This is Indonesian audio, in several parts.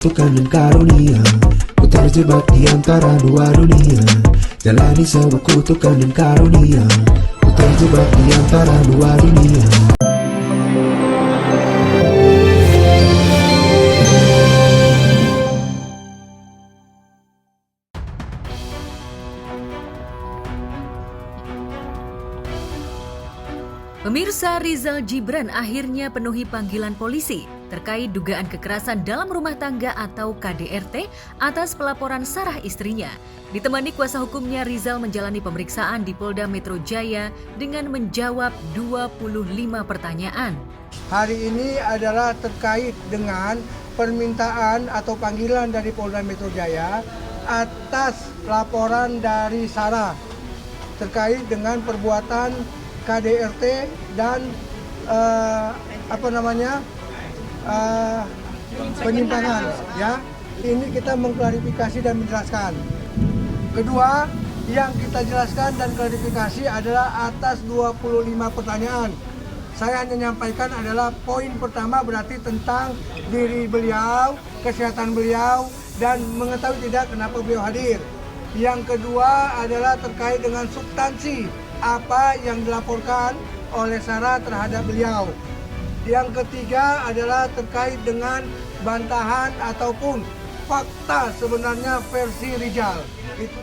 Tuhan dan karunia, ku terjebak di antara dua dunia. Jalani sebuah kutukan dan karunia, ku terjebak di antara dua dunia. Pemirsa, Rizal Gibran akhirnya penuhi panggilan polisi terkait dugaan kekerasan dalam rumah tangga atau KDRT atas pelaporan Sarah istrinya. Ditemani kuasa hukumnya, Rizal menjalani pemeriksaan di Polda Metro Jaya dengan menjawab 25 pertanyaan. Hari ini adalah terkait dengan permintaan atau panggilan dari Polda Metro Jaya atas laporan dari Sarah terkait dengan perbuatan KDRT dan penyimpangan, ya. Ini kita mengklarifikasi dan menjelaskan. Kedua, yang kita jelaskan dan klarifikasi adalah atas 25 pertanyaan. Saya hanya menyampaikan adalah poin pertama berarti tentang diri beliau, kesehatan beliau, dan mengetahui tidak kenapa beliau hadir. Yang kedua adalah terkait dengan substansi apa yang dilaporkan oleh Sarah terhadap beliau. Yang ketiga adalah terkait dengan bantahan ataupun fakta sebenarnya versi Rizal.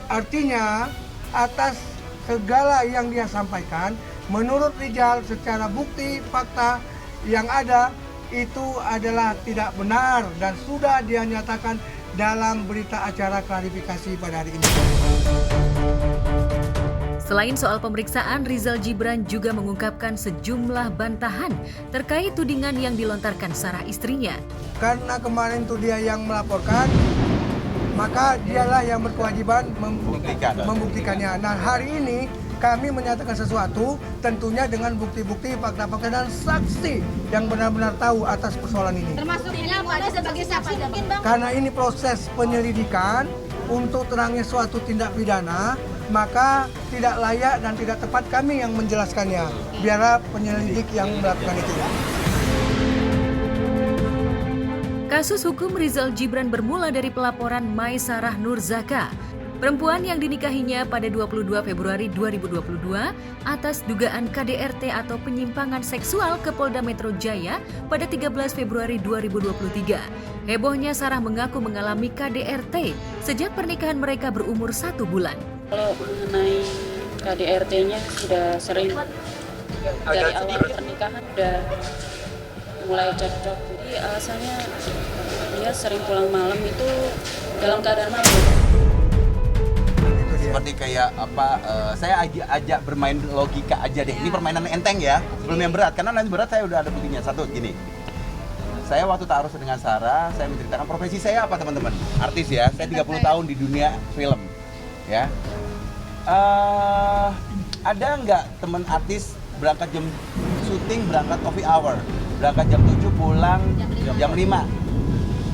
Artinya atas segala yang dia sampaikan, menurut Rizal secara bukti fakta yang ada itu adalah tidak benar dan sudah dia nyatakan dalam berita acara klarifikasi pada hari ini. Selain soal pemeriksaan, Rizal Gibran juga mengungkapkan sejumlah bantahan terkait tudingan yang dilontarkan Sarah istrinya. Karena kemarin itu dia yang melaporkan, maka dialah yang berkewajiban membuktikannya. Nah, hari ini kami menyatakan sesuatu tentunya dengan bukti-bukti, fakta-fakta dan saksi yang benar-benar tahu atas persoalan ini. Termasuknya ada sebagai saksi mungkin, Bang? Karena ini proses penyelidikan untuk terangnya suatu tindak pidana, maka tidak layak dan tidak tepat kami yang menjelaskannya. Biarlah penyelidik yang melakukan itu. Kasus hukum Rizal Gibran bermula dari pelaporan Mai Sarah Nurzaka, perempuan yang dinikahinya pada 22 Februari 2022 atas dugaan KDRT atau penyimpangan seksual ke Polda Metro Jaya pada 13 Februari 2023. Hebohnya Sarah mengaku mengalami KDRT sejak pernikahan mereka berumur 1 bulan. Kalau mengenai KDRT-nya sudah sering dari awal pernikahan udah mulai cekcok. Jadi alasannya dia sering pulang malam itu dalam keadaan mabuk. Seperti kayak saya ajak bermain logika aja deh. Ini permainan enteng ya, belum yang berat. Karena yang berat saya udah ada buktinya. Satu, gini. Saya waktu taruh dengan Sarah, saya menceritakan profesi saya apa teman-teman. Artis ya, saya 30 tahun di dunia film. Ya, ada nggak teman artis berangkat jam syuting, berangkat coffee hour, berangkat jam 7 pulang jam 5.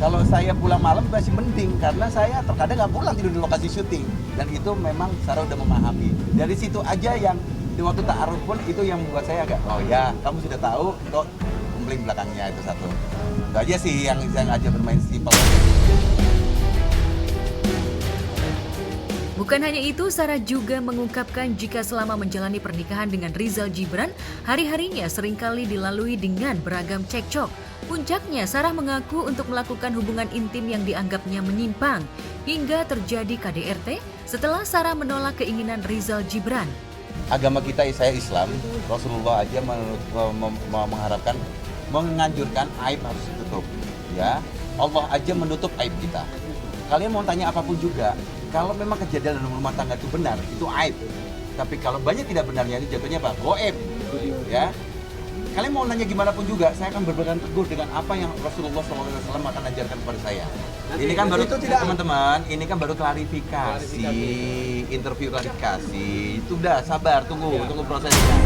Kalau saya pulang malam masih mending karena saya terkadang nggak pulang, tidur di lokasi syuting, dan itu memang Sarah udah memahami. Dari situ aja yang di waktu ta'aruf pun itu yang membuat saya agak, oh ya kamu sudah tahu kok kumpling belakangnya itu satu. Itu aja sih yang saya ngajak bermain simpel. Bukan hanya itu, Sarah juga mengungkapkan jika selama menjalani pernikahan dengan Rizal Gibran, hari-harinya seringkali dilalui dengan beragam cekcok. Puncaknya, Sarah mengaku untuk melakukan hubungan intim yang dianggapnya menyimpang, hingga terjadi KDRT setelah Sarah menolak keinginan Rizal Gibran. Agama kita, saya Islam, Rasulullah aja mengharapkan, menganjurkan aib harus ditutup. Ya, Allah aja menutup aib kita. Kalian mau tanya apapun juga, kalau memang kejadian dalam rumah tangga itu benar, itu aib. Tapi kalau banyak tidak benarnya, itu jatuhnya apa? Goib. Ya. Kalian mau nanya gimana pun juga, saya akan berpegang teguh dengan apa yang Rasulullah SAW akan ajarkan kepada saya. Ini kan baru, teman-teman, ini kan baru klarifikasi, interview klarifikasi. Itu udah, sabar, tunggu prosesnya.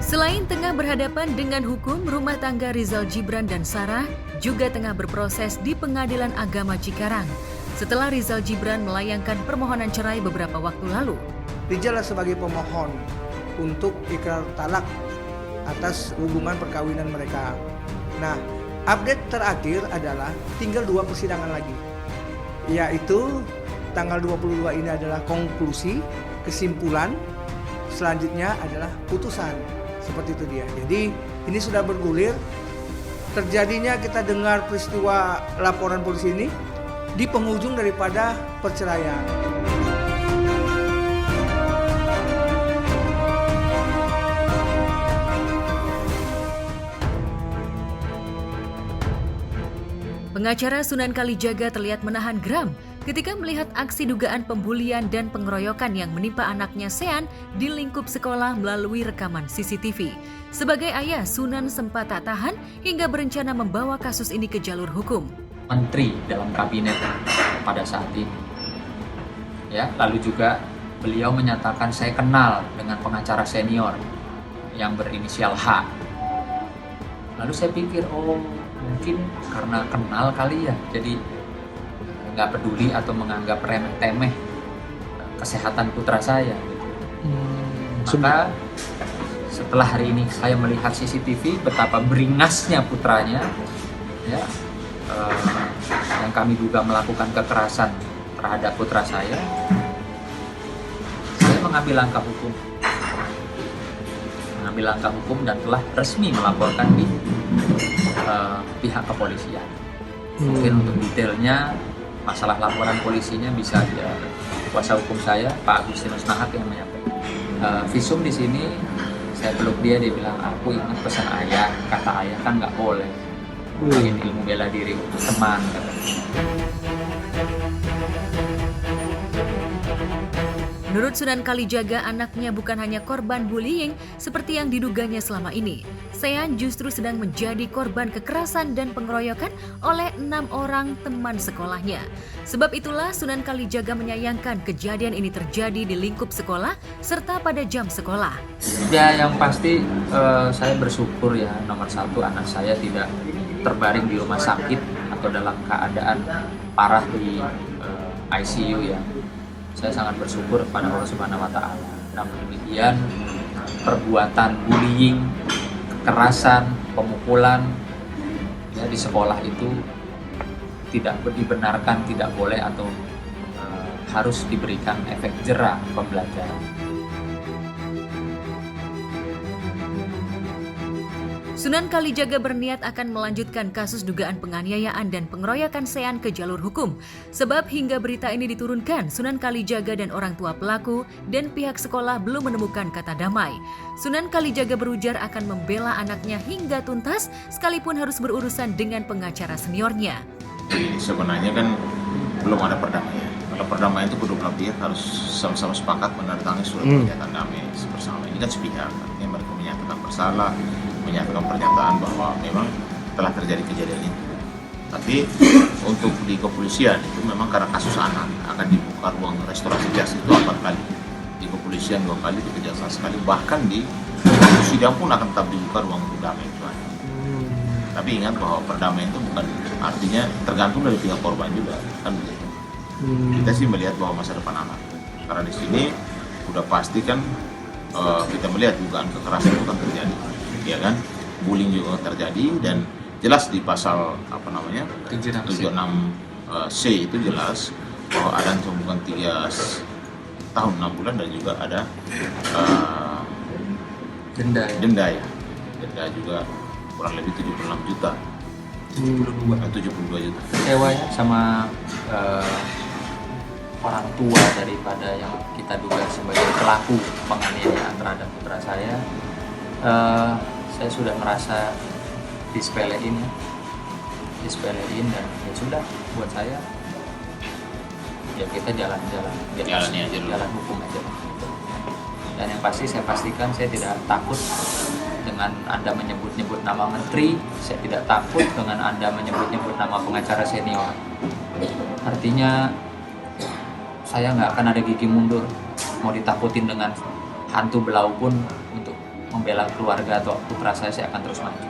Selain tengah berhadapan dengan hukum, rumah tangga Rizal Gibran dan Sarah juga tengah berproses di Pengadilan Agama Cikarang setelah Rizal Gibran melayangkan permohonan cerai beberapa waktu lalu. Rizal sebagai pemohon untuk ikrar talak atas hubungan perkawinan mereka. Nah, update terakhir adalah tinggal 2 persidangan lagi, yaitu tanggal 22 ini adalah konklusi, kesimpulan, selanjutnya adalah putusan. Seperti itu dia. Jadi ini sudah bergulir. Terjadinya kita dengar peristiwa laporan polisi ini di penghujung daripada perceraian. Pengacara Sunan Kalijaga terlihat menahan geram ketika melihat aksi dugaan pembulian dan pengeroyokan yang menimpa anaknya Sean di lingkup sekolah melalui rekaman CCTV. Sebagai ayah, Sunan sempat tak tahan hingga berencana membawa kasus ini ke jalur hukum. Menteri dalam kabinet pada saat ini. Ya, lalu juga beliau menyatakan saya kenal dengan pengacara senior yang berinisial H. Lalu saya pikir, oh mungkin karena kenal kali ya, jadi nggak peduli atau menganggap remeh-temeh kesehatan putra saya. Gitu. Maka setelah hari ini saya melihat CCTV betapa beringasnya putranya, ya, yang kami duga melakukan kekerasan terhadap putra saya mengambil langkah hukum dan telah resmi melaporkan di pihak kepolisian. Mungkin untuk detailnya masalah laporan polisinya bisa ya, kuasa hukum saya Pak Agustinus Nahak yang menyampaikan. Visum di sini saya peluk dia bilang aku ingat pesan ayah, kata ayah kan nggak boleh main ilmu bela diri untuk teman. Menurut Sunan Kalijaga, anaknya bukan hanya korban bullying seperti yang diduganya selama ini. Sean justru sedang menjadi korban kekerasan dan pengeroyokan oleh 6 orang teman sekolahnya. Sebab itulah Sunan Kalijaga menyayangkan kejadian ini terjadi di lingkup sekolah serta pada jam sekolah. Ya, yang pasti saya bersyukur ya, nomor satu anak saya tidak terbaring di rumah sakit atau dalam keadaan parah di ICU ya. Saya sangat bersyukur kepada Allah Subhanahu wa Ta'ala. Namun demikian, perbuatan bullying, kekerasan, pemukulan ya, di sekolah itu tidak dibenarkan, tidak boleh atau harus diberikan efek jera pembelajaran. Sunan Kalijaga berniat akan melanjutkan kasus dugaan penganiayaan dan pengeroyokan Sean ke jalur hukum. Sebab hingga berita ini diturunkan, Sunan Kalijaga dan orang tua pelaku dan pihak sekolah belum menemukan kata damai. Sunan Kalijaga berujar akan membela anaknya hingga tuntas, sekalipun harus berurusan dengan pengacara seniornya. Sebenarnya kan belum ada perdamaian. Kalau perdamaian itu kedua belah pihak harus sama-sama sepakat menandatangani surat pernyataan damai bersama. Ini kan sepihak, artinya mereka menyatakan bersalah, menyatakan pernyataan bahwa memang telah terjadi kejadian itu. Tapi untuk di kepolisian itu memang karena kasus anak akan dibuka ruang restorasi justice itu 4 kali. Di kepolisian 2 kali, di kejaksaan sekali, bahkan di sidang pun akan tetap dibuka ruang untuk damai itu. Tapi ingat bahwa perdamaian itu bukan artinya tergantung dari pihak korban juga kan begitu. Kita sih melihat bahwa masa depan anak. Karena di sini udah pasti kan kita melihat dugaan kekerasan itu kan terjadi. Ya kan, bullying juga terjadi dan jelas di pasal 76C itu jelas bahwa ada ancaman hukuman 3 tahun 6 bulan dan juga ada denda ya. Denda juga kurang lebih 76 juta. 72 juta. Kecewa ya sama orang tua daripada yang kita duga sebagai pelaku penganiayaan terhadap putra saya. Saya sudah merasa disepelein dan ya sudah, buat saya ya kita jalan hukum aja. Dan yang pasti saya pastikan saya tidak takut dengan Anda menyebut-nyebut nama menteri, saya tidak takut dengan Anda menyebut-nyebut nama pengacara senior. Artinya saya nggak akan ada gigi mundur, mau ditakutin dengan hantu belau pun untuk membela keluarga atau putra saya akan terus maju.